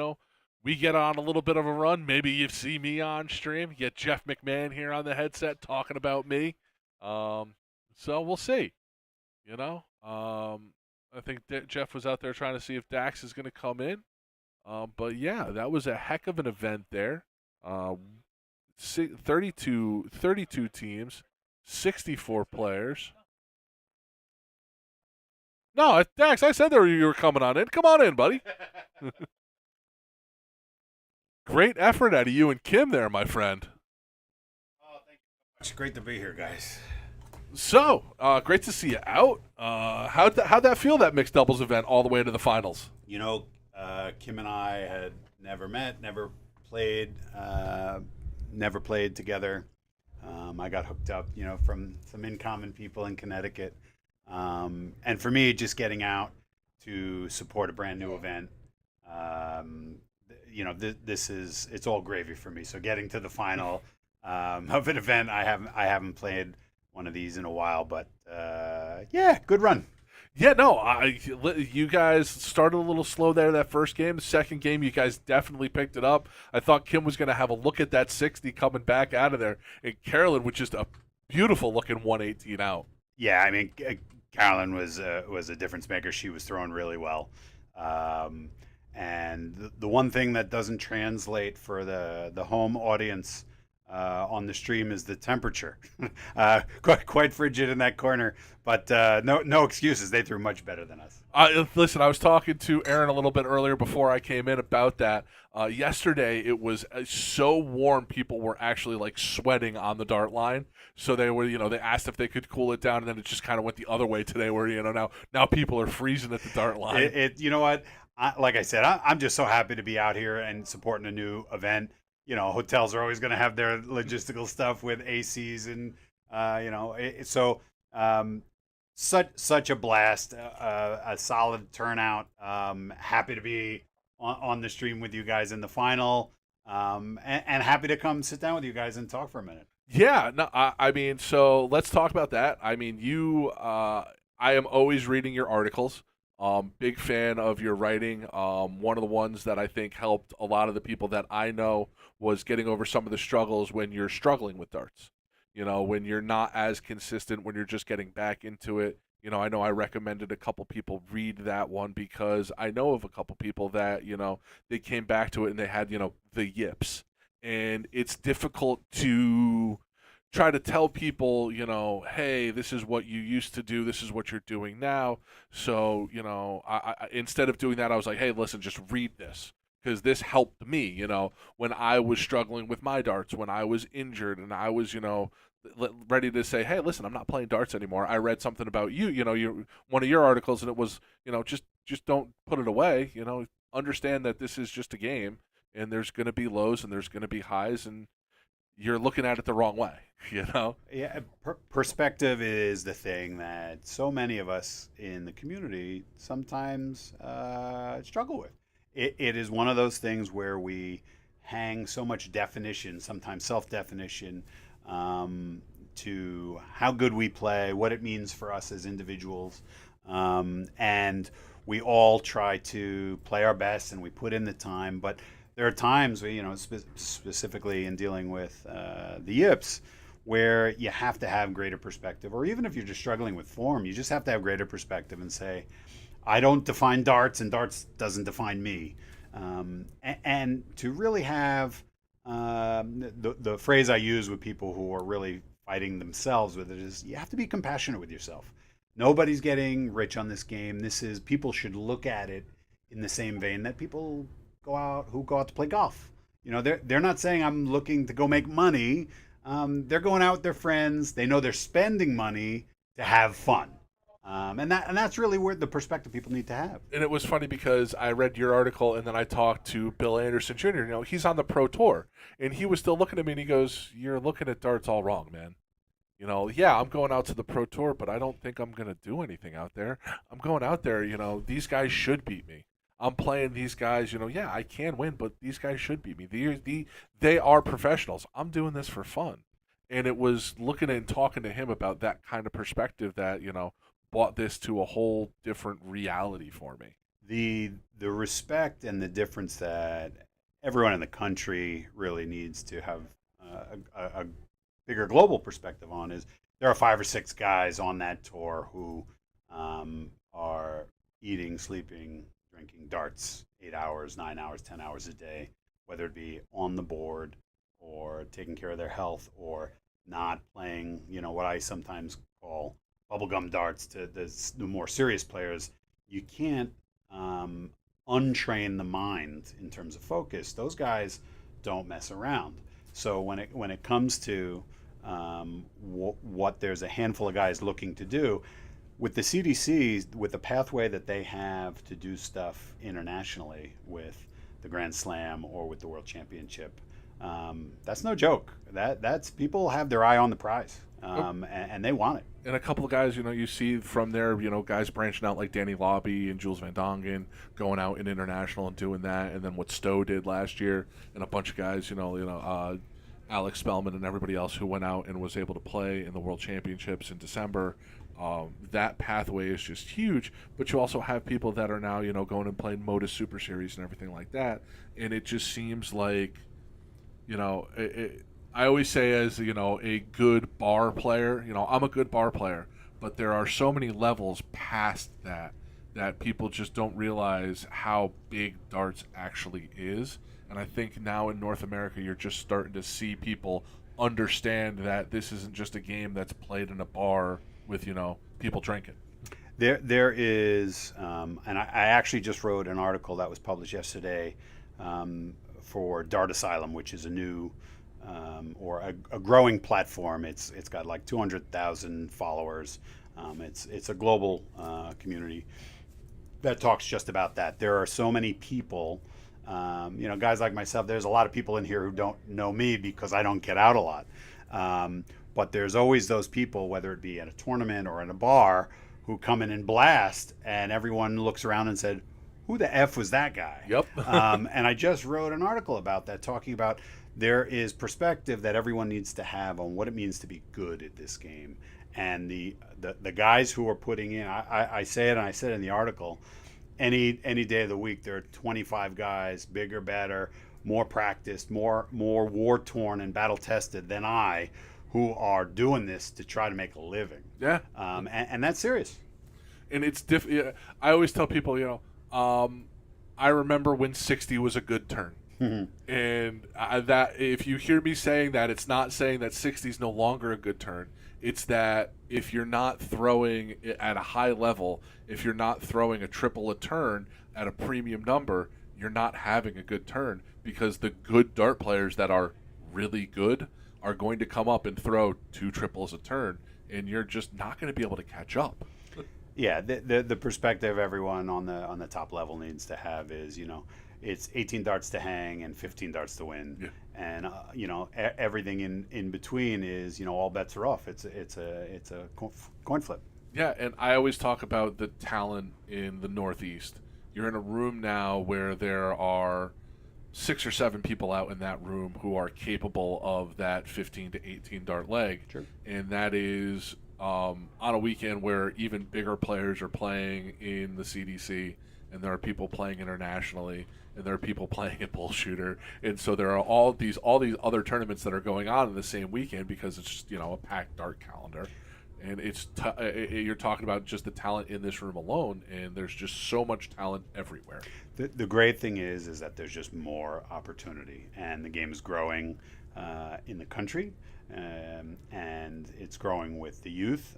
we get on a little bit of a run. Maybe you see me on stream. Get Jeff McMahon here on the headset talking about me. So we'll see. I think Jeff was out there trying to see if Dax is going to come in. But yeah, that was a heck of an event there. 32 teams, 64 players. No, Dax, I said you were coming on in. Come on in, buddy. Great effort out of you and Kim there, my friend. Oh, thank you. It's great to be here, guys. So, great to see you out. How'd that feel, that mixed doubles event, all the way to the finals? Kim and I had never met, never played together. I got hooked up, from some in common people in Connecticut. And for me, just getting out to support a brand new event, it's all gravy for me. So getting to the final, of an event. I haven't played one of these in a while, but yeah, good run. Yeah, no, you guys started a little slow there that first game. The second game, you guys definitely picked it up. I thought Kim was going to have a look at that 60 coming back out of there, and Carolyn with just a beautiful looking 118 out. Yeah, I mean, Carolyn was a difference maker. She was throwing really well. Um, and the one thing that doesn't translate for the home audience on the stream is the temperature. Quite frigid in that corner, but no excuses. They threw much better than us. Listen, I was talking to Aaron a little bit earlier before I came in about that. Yesterday, it was so warm, people were actually like sweating on the dart line. So they were, they asked if they could cool it down, and then it just kind of went the other way today, where now people are freezing at the dart line. You know what? Like I said, I'm just so happy to be out here and supporting a new event. Hotels are always going to have their logistical stuff with ACs and so such a blast, a solid turnout. Happy to be on the stream with you guys in the final, and happy to come sit down with you guys and talk for a minute. Yeah, no, I mean, so let's talk about that. I mean, I am always reading your articles. Big fan of your writing. One of the ones that I think helped a lot of the people that I know was getting over some of the struggles when you're struggling with darts. When you're not as consistent, when you're just getting back into it. I know I recommended a couple people read that one because I know of a couple people that, they came back to it and they had, the yips. And it's difficult to try to tell people, hey, this is what you used to do, this is what you're doing now. So, I instead of doing that, I was like, hey, listen, just read this because this helped me, when I was struggling with my darts, when I was injured and I was, ready to say, hey, listen, I'm not playing darts anymore. I read something about you, one of your articles, and it was, just don't put it away. Understand that this is just a game, and there's going to be lows and there's going to be highs, and you're looking at it the wrong way. Yeah, perspective is the thing that so many of us in the community sometimes struggle with. It is one of those things where we hang so much definition, sometimes self-definition, to how good we play, what it means for us as individuals, and we all try to play our best and we put in the time, but there are times where, specifically in dealing with the yips, where you have to have greater perspective, or even if you're just struggling with form, you just have to have greater perspective and say, I don't define darts and darts doesn't define me. And to really have the phrase I use with people who are really fighting themselves with it is you have to be compassionate with yourself. Nobody's getting rich on this game. People should look at it in the same vein that people go out to play golf. They're not saying I'm looking to go make money. They're going out with their friends. They know they're spending money to have fun. And that's really where the perspective people need to have. And it was funny because I read your article and then I talked to Bill Anderson Jr. He's on the Pro Tour, and he was still looking at me and he goes, "You're looking at darts all wrong, man. Yeah, I'm going out to the Pro Tour, but I don't think I'm going to do anything out there. I'm going out there, these guys should beat me. I'm playing these guys, yeah, I can win, but these guys should beat me. They are professionals. I'm doing this for fun." And it was looking and talking to him about that kind of perspective that, brought this to a whole different reality for me. The respect and the difference that everyone in the country really needs to have a bigger global perspective on is there are 5 or 6 guys on that tour who are eating, sleeping, drinking darts 8 hours, 9 hours, 10 hours a day, whether it be on the board or taking care of their health or not playing, what I sometimes call bubblegum darts to the more serious players. You can't untrain the mind in terms of focus. Those guys don't mess around. So when it comes to what there's a handful of guys looking to do, with the CDC, with the pathway that they have to do stuff internationally with the Grand Slam or with the World Championship, that's no joke. That's people have their eye on the prize, and they want it. And a couple of guys, you see from there, guys branching out like Danny Lobby and Jules Van Dongen going out in international and doing that, and then what Stowe did last year, and a bunch of guys, Alex Spellman and everybody else who went out and was able to play in the World Championships in December. That pathway is just huge, but you also have people that are now, going and playing Modus Super Series and everything like that. And it just seems like, I always say as, a good bar player, I'm a good bar player, but there are so many levels past that people just don't realize how big darts actually is. And I think now in North America, you're just starting to see people understand that this isn't just a game that's played in a bar with, people drinking. There is, and I actually just wrote an article that was published yesterday for Dart Asylum, which is a new or a growing platform. It's got like 200,000 followers. It's a global community that talks just about that. There are so many people, guys like myself. There's a lot of people in here who don't know me because I don't get out a lot. But there's always those people, whether it be at a tournament or in a bar, who come in and blast, and everyone looks around and said, "Who the F was that guy?" Yep. And I just wrote an article about that, talking about there is perspective that everyone needs to have on what it means to be good at this game. And the guys who are putting in, I say it, and I said it in the article, any day of the week, there are 25 guys, bigger, better, more practiced, more war torn and battle tested than I, who are doing this to try to make a living. Yeah. And that's serious. And it's I always tell people, I remember when 60 was a good turn. And that if you hear me saying that, it's not saying that 60 is no longer a good turn. It's that if you're not throwing at a high level, if you're not throwing a triple a turn at a premium number, you're not having a good turn, because the good dart players that are really good are going to come up and throw 2 triples a turn, and you're just not going to be able to catch up. Yeah, the perspective everyone on the top level needs to have is, it's 18 darts to hang and 15 darts to win. Yeah. And everything in between is, all bets are off. It's a coin flip. Yeah, and I always talk about the talent in the Northeast. You're in a room now where there are 6 or 7 people out in that room who are capable of that 15 to 18 dart leg. Sure. And that is on a weekend where even bigger players are playing in the CDC, and there are people playing internationally, and there are people playing in Bullshooter, and so there are all these other tournaments that are going on in the same weekend, because it's just, a packed dart calendar, and you're talking about just the talent in this room alone, and there's just so much talent everywhere. The great thing is that there's just more opportunity, and the game is growing in the country, and it's growing with the youth.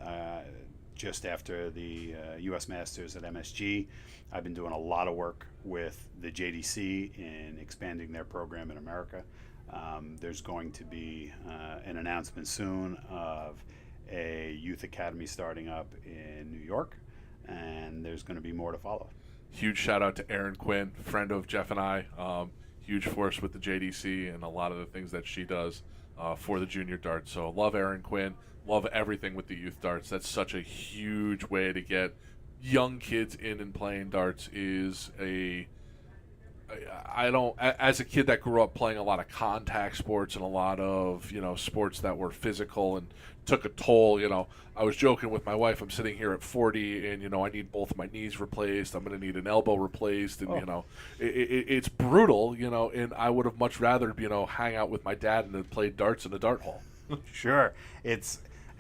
Just after the U.S. Masters at MSG, I've been doing a lot of work with the JDC in expanding their program in America. There's going to be an announcement soon of a youth academy starting up in New York, and there's going to be more to follow. Huge shout out to Erin Quinn, friend of Jeff and I. Huge force with the JDC and a lot of the things that she does for the junior darts. So love Erin Quinn. Love everything with the youth darts. That's such a huge way to get young kids in and playing darts. As a kid that grew up playing a lot of contact sports and a lot of, sports that were physical and took a toll, I was joking with my wife, I'm sitting here at 40 and, I need both of my knees replaced. I'm going to need an elbow replaced. And, it's brutal, and I would have much rather, hang out with my dad and play darts in a dart hall. Sure.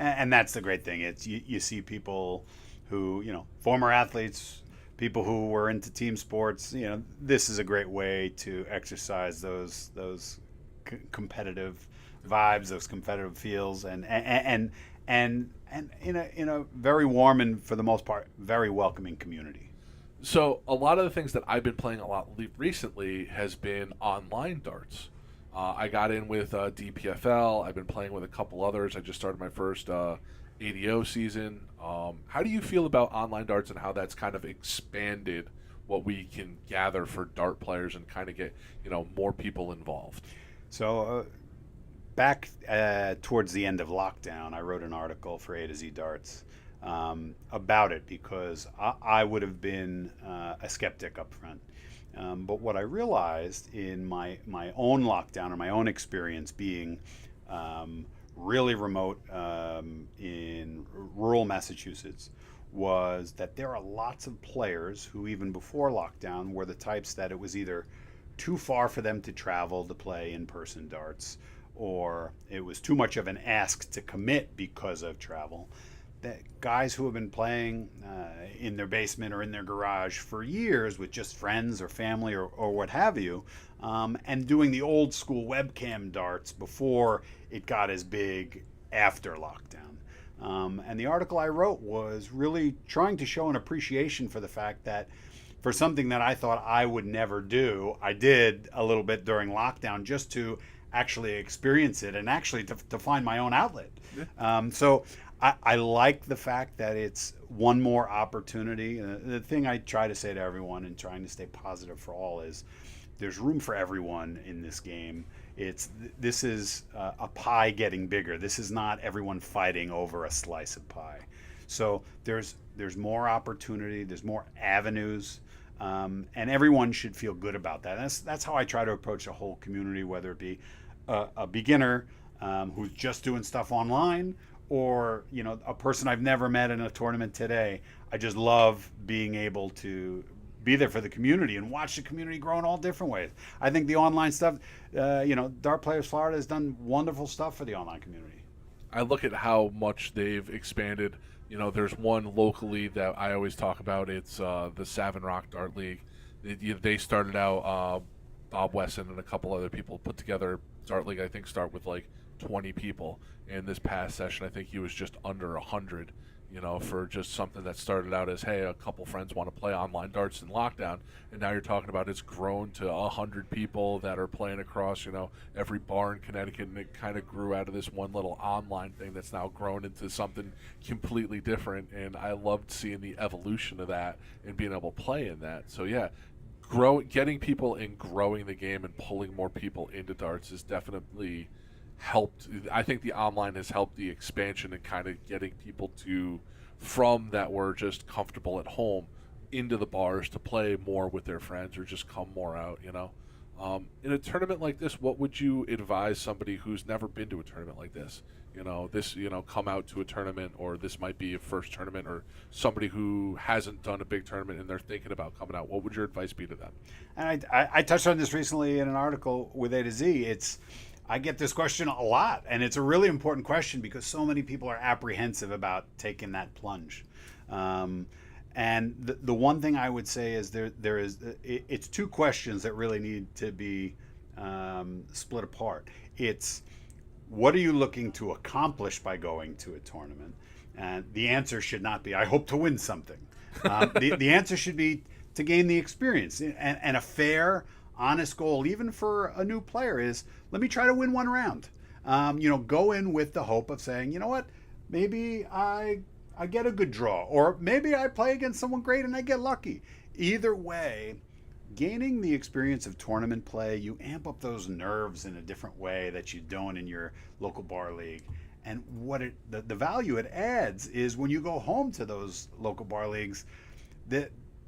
And that's the great thing. It's you see people who, former athletes, people who were into team sports, this is a great way to exercise those competitive vibes, those competitive feels, and in a very warm and, for the most part, very welcoming community. So a lot of the things that I've been playing a lot recently has been online darts. I got in with DPFL. I've been playing with a couple others. I just started my first ADO season. How do you feel about online darts and how that's kind of expanded what we can gather for dart players and kind of get more people involved? So back towards the end of lockdown, I wrote an article for A to Z Darts about it, because I would have been a skeptic up front. But what I realized in my own lockdown and my own experience being really remote in rural Massachusetts was that there are lots of players who, even before lockdown, were the types that it was either too far for them to travel to play in person darts, or it was too much of an ask to commit because of travel. That guys who have been playing in their basement or in their garage for years with just friends or family or what have you, and doing the old school webcam darts before it got as big after lockdown. And the article I wrote was really trying to show an appreciation for the fact that for something that I thought I would never do, I did a little bit during lockdown just to actually experience it and actually to find my own outlet. So I like the fact that it's one more opportunity. The thing I try to say to everyone and trying to stay positive for all is there's room for everyone in this game. This is a pie getting bigger. This is not everyone fighting over a slice of pie. So there's more opportunity. There's more avenues. And everyone should feel good about that. And that's how I try to approach the whole community, whether it be a beginner who's just doing stuff online, or a person I've never met in a tournament today. I just love being able to be there for the community and watch the community grow in all different ways. I think the online stuff, Dart Players Florida has done wonderful stuff for the online community. I look at how much they've expanded. There's one locally that I always talk about. It's the Savin Rock Dart League. They started out, Bob Wesson and a couple other people put together Dart League. I think start with like 20 people. And this past session, I think he was just under 100. For just something that started out as, hey, a couple friends want to play online darts in lockdown, and now you're talking about it's grown to 100 people that are playing across, every bar in Connecticut, and it kind of grew out of this one little online thing that's now grown into something completely different, and I loved seeing the evolution of that and being able to play in that. So yeah, getting people and growing the game and pulling more people into darts is definitely helped. I think the online has helped the expansion and kind of getting people from that were just comfortable at home into the bars to play more with their friends or just come more out. In a tournament like this, what would you advise somebody who's never been to a tournament like this? Come out to a tournament, or this might be a first tournament, or somebody who hasn't done a big tournament and they're thinking about coming out. What would your advice be to them? And I touched on this recently in an article with A to Z. I get this question a lot, and it's a really important question because so many people are apprehensive about taking that plunge. And the one thing I would say is it's two questions that really need to be split apart. It's, what are you looking to accomplish by going to a tournament? And the answer should not be, I hope to win something. The answer should be to gain the experience. And a fair, honest goal, even for a new player, is let me try to win one round. Go in with the hope of saying, you know what, maybe I get a good draw, or maybe I play against someone great and I get lucky. Either way, gaining the experience of tournament play, you amp up those nerves in a different way that you don't in your local bar league. And what the value it adds is when you go home to those local bar leagues,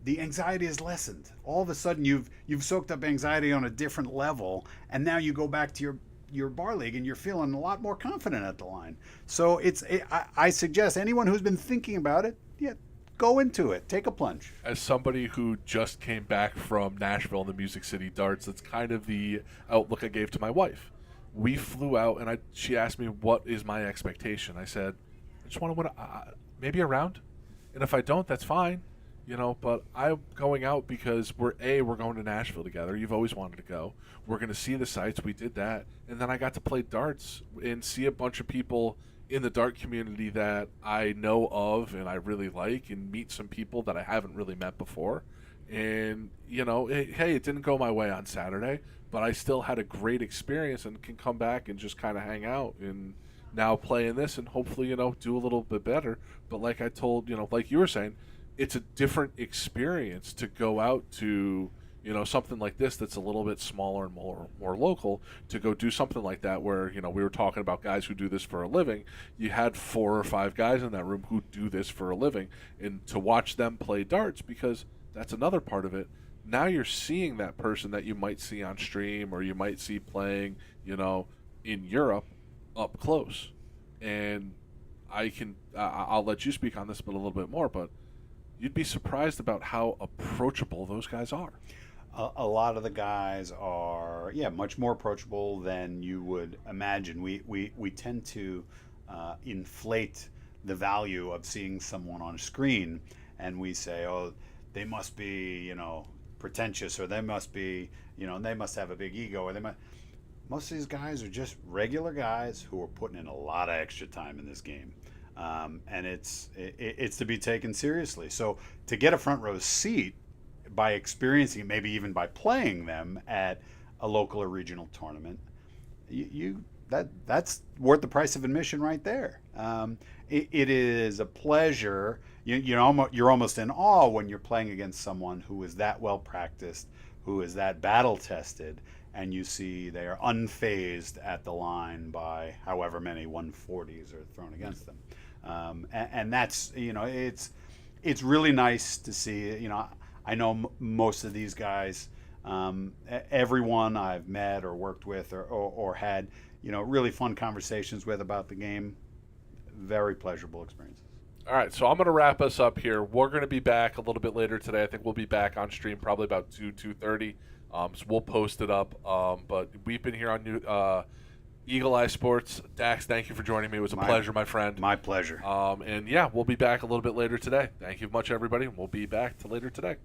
the anxiety is lessened. All of a sudden, you've soaked up anxiety on a different level, and now you go back to your bar league and you're feeling a lot more confident at the line. So I suggest anyone who's been thinking about it, go into it, take a plunge. As somebody who just came back from Nashville and the Music City Darts, that's kind of the outlook I gave to my wife. We flew out, and she asked me, what is my expectation? I said, I just want to win maybe a round, and if I don't, that's fine. But I'm going out because we're going to Nashville together. You've always wanted to go. We're going to see the sights. We did that. And then I got to play darts and see a bunch of people in the dart community that I know of and I really like, and meet some people that I haven't really met before. And, hey, it didn't go my way on Saturday, but I still had a great experience and can come back and just kind of hang out and now play in this and hopefully, do a little bit better. But like I told, like you were saying, it's a different experience to go out to, something like this that's a little bit smaller and more local, to go do something like that where, we were talking about guys who do this for a living. You had 4 or 5 guys in that room who do this for a living, and to watch them play darts, because that's another part of it. now you're seeing that person that you might see on stream or you might see playing, in Europe up close. And I'll let you speak on this but a little bit more, but you'd be surprised about how approachable those guys are. A lot of the guys are, yeah, much more approachable than you would imagine. We tend to inflate the value of seeing someone on screen, and we say, oh, they must be, pretentious, or they must be, they must have a big ego, or they must. Most of these guys are just regular guys who are putting in a lot of extra time in this game, and it's to be taken seriously. So to get a front row seat by experiencing it, maybe even by playing them at a local or regional tournament, that's worth the price of admission right there. It is a pleasure. You're almost in awe when you're playing against someone who is that well practiced, who is that battle tested, and you see they are unfazed at the line by however many 140s are thrown against them. And that's, it's really nice to see. I know most of these guys, everyone I've met or worked with or had, really fun conversations with about the game. Very pleasurable experiences. All right, so I'm going to wrap us up here. We're going to be back a little bit later today. I think we'll be back on stream probably about 2:30. So we'll post it up. But we've been here on Eagle Eye Sports. Dax, thank you for joining me. It was a pleasure, my friend. My pleasure. And yeah, we'll be back a little bit later today. Thank you much, everybody. We'll be back to later today.